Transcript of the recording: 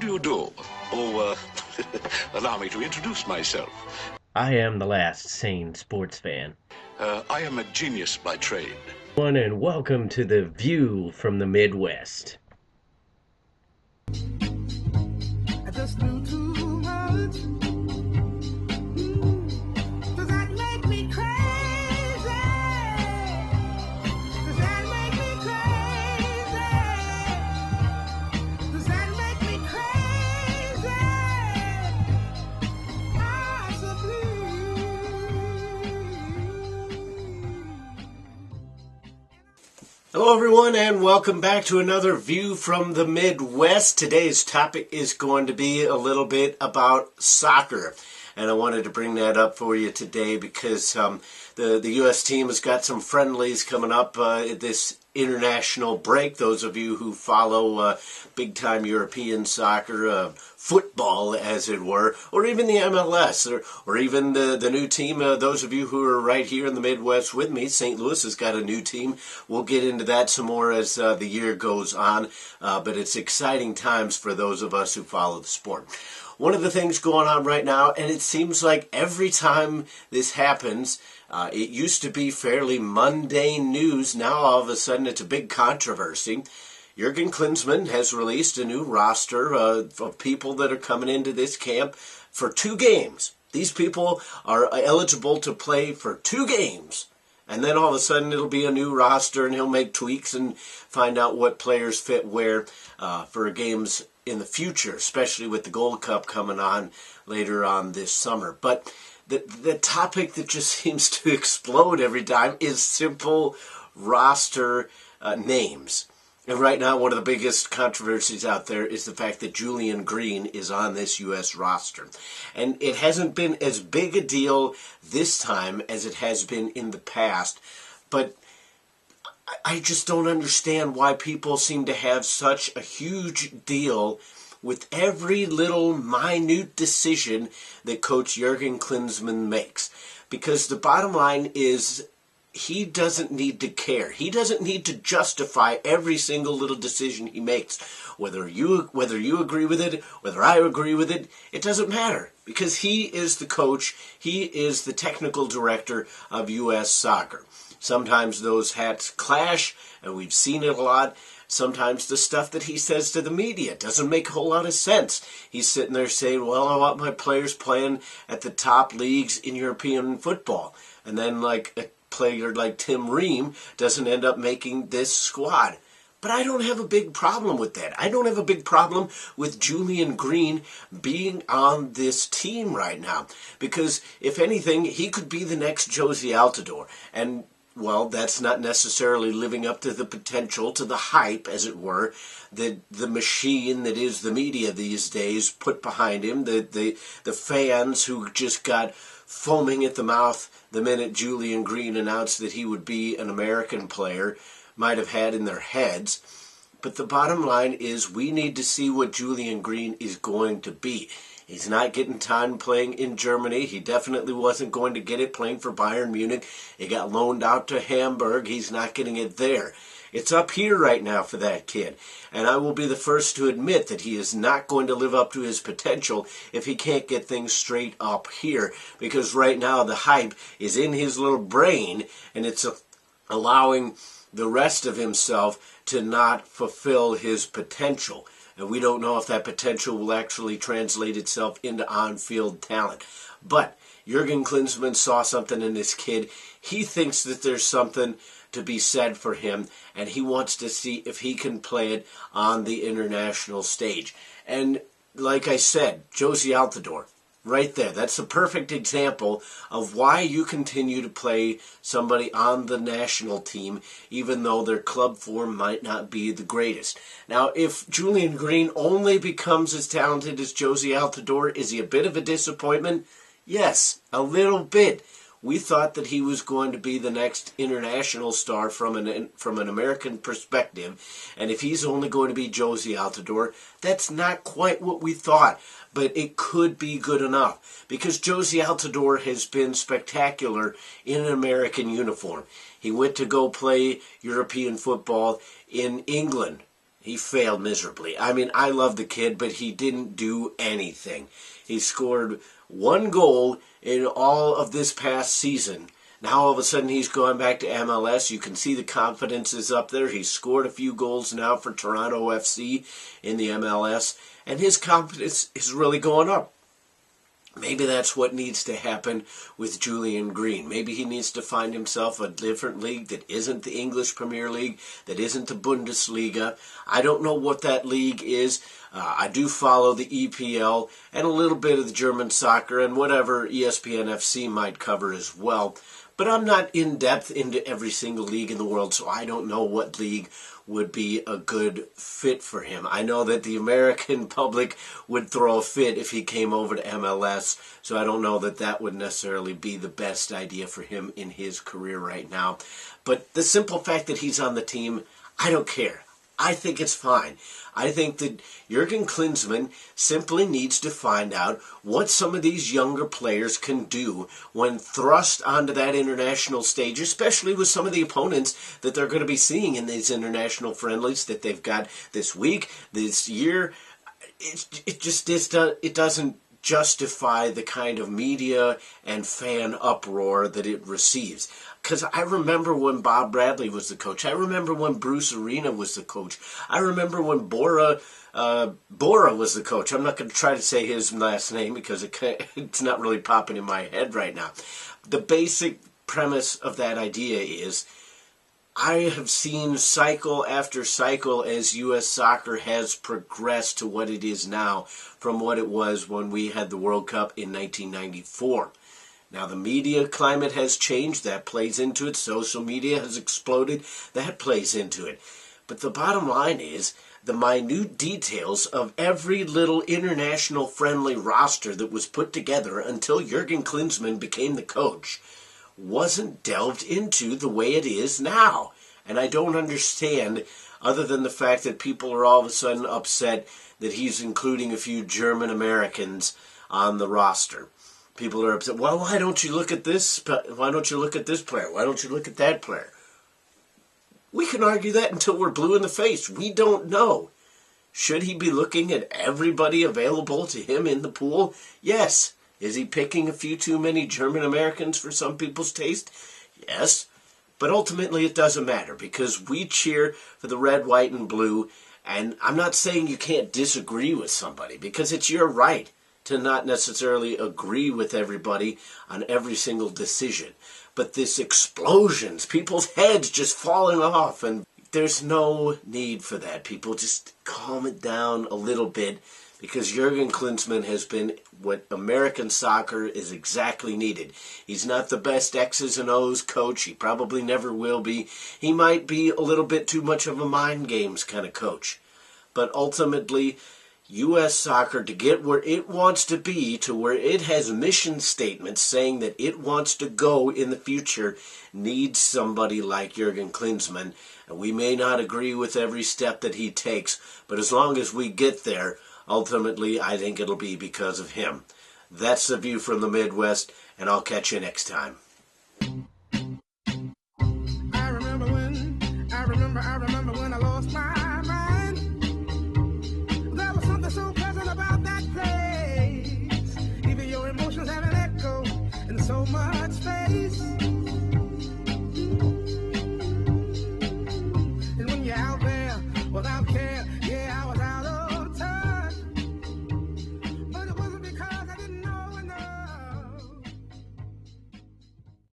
do you do? Oh, allow me to introduce myself. I am the last sane sports fan. I am a genius by trade. And welcome to The View from the Midwest. I just knew too much. Does that make me crazy? Does that make me crazy? Does that make me crazy? Possibly. Hello everyone and welcome back to another View from the Midwest. Today's topic is going to be a little bit about soccer. And I wanted to bring that up for you today because the U.S. team has got some friendlies coming up this international break. Those of you who follow big-time European soccer, football as it were, or even the MLS, or even the new team, those of you who are right here in the Midwest with me, St. Louis has got a new team. We'll get into that some more as the year goes on, but it's exciting times for those of us who follow the sport. One of the things going on right now, and it seems like every time this happens, it used to be fairly mundane news. Now all of a sudden it's a big controversy. Jurgen Klinsmann has released a new roster of people that are coming into this camp for 2 games. These people are eligible to play for 2 games. And then all of a sudden it'll be a new roster and he'll make tweaks and find out what players fit where for games in the future, especially with the Gold Cup coming on later on this summer. But the topic that just seems to explode every time is simple roster names. And right now, one of the biggest controversies out there is the fact that Julian Green is on this U.S. roster. And it hasn't been as big a deal this time as it has been in the past. But I just don't understand why people seem to have such a huge deal with every little minute decision that Coach Jurgen Klinsmann makes. Because the bottom line is, he doesn't need to care. He doesn't need to justify every single little decision he makes. Whether you agree with it, whether I agree with it, it doesn't matter. Because he is the coach, he is the technical director of U.S. soccer. Sometimes those hats clash, and we've seen it a lot. Sometimes the stuff that he says to the media doesn't make a whole lot of sense. He's sitting there saying, well, I want my players playing at the top leagues in European football. And then like a player like Tim Ream doesn't end up making this squad. But I don't have a big problem with that. I don't have a big problem with Julian Green being on this team right now. Because if anything, he could be the next Josie Altidore. And well, that's not necessarily living up to the potential, to the hype, as it were, that the machine that is the media these days put behind him, the fans who just got foaming at the mouth the minute Julian Green announced that he would be an American player, might have had in their heads. But the bottom line is we need to see what Julian Green is going to be. He's not getting time playing in Germany. He definitely wasn't going to get it playing for Bayern Munich. He got loaned out to Hamburg. He's not getting it there. It's up here right now for that kid. And I will be the first to admit that he is not going to live up to his potential if he can't get things straight up here. Because right now the hype is in his little brain, and it's allowing the rest of himself to not fulfill his potential. And we don't know if that potential will actually translate itself into on-field talent. But Jurgen Klinsmann saw something in this kid. He thinks that there's something to be said for him, and he wants to see if he can play it on the international stage. And like I said, Josie Altidore, right there. That's a perfect example of why you continue to play somebody on the national team, even though their club form might not be the greatest. Now, if Julian Green only becomes as talented as Josie Altidore, is he a bit of a disappointment? Yes, a little bit. We thought that he was going to be the next international star from an American perspective, and if he's only going to be Josie Altidore, that's not quite what we thought. But it could be good enough, because Josie Altidore has been spectacular in an American uniform. He went to go play European football in England He failed miserably. I mean, I love the kid, but he didn't do anything. He scored 1 goal in all of this past season. Now all of a sudden he's going back to MLS. You can see the confidence is up there. He's scored a few goals now for Toronto FC in the MLS, and his confidence is really going up. Maybe that's what needs to happen with Julian Green. Maybe he needs to find himself a different league that isn't the English Premier League, that isn't the Bundesliga. I don't know what that league is. I do follow the EPL and a little bit of the German soccer and whatever ESPN FC might cover as well. But I'm not in depth into every single league in the world, so I don't know what league would be a good fit for him. I know that the American public would throw a fit if he came over to MLS, so I don't know that that would necessarily be the best idea for him in his career right now. But the simple fact that he's on the team, I don't care. I think it's fine. I think that Jurgen Klinsmann simply needs to find out what some of these younger players can do when thrust onto that international stage, especially with some of the opponents that they're going to be seeing in these international friendlies that they've got this week, this year. It doesn't justify the kind of media and fan uproar that it receives. Because I remember when Bob Bradley was the coach. I remember when Bruce Arena was the coach. I remember when Bora was the coach. I'm not going to try to say his last name because it's not really popping in my head right now. The basic premise of that idea is I have seen cycle after cycle as U.S. soccer has progressed to what it is now from what it was when we had the World Cup in 1994. Now, the media climate has changed. That plays into it. Social media has exploded. That plays into it. But the bottom line is the minute details of every little international friendly roster that was put together until Jurgen Klinsmann became the coach wasn't delved into the way it is now. And I don't understand, other than the fact that people are all of a sudden upset that he's including a few German Americans on the roster. People are upset. Well, why don't you look at this? Why don't you look at this player? Why don't you look at that player? We can argue that until we're blue in the face. We don't know. Should he be looking at everybody available to him in the pool? Yes. Is he picking a few too many German Americans for some people's taste? Yes. But ultimately it doesn't matter because we cheer for the red, white, and blue. And I'm not saying you can't disagree with somebody because it's your right to not necessarily agree with everybody on every single decision. But this explosions, people's heads just falling off, and there's no need for that. People just calm it down a little bit because Jurgen Klinsmann has been what American soccer is exactly needed. He's not the best X's and O's coach. He probably never will be. He might be a little bit too much of a mind games kind of coach. But ultimately, U.S. soccer, to get where it wants to be, to where it has mission statements saying that it wants to go in the future, needs somebody like Jurgen Klinsmann. And we may not agree with every step that he takes, but as long as we get there, ultimately, I think it'll be because of him. That's the view from the Midwest, and I'll catch you next time. I remember when I lost my mind. There was something so pleasant about that place. Even your emotions have an echo, and so much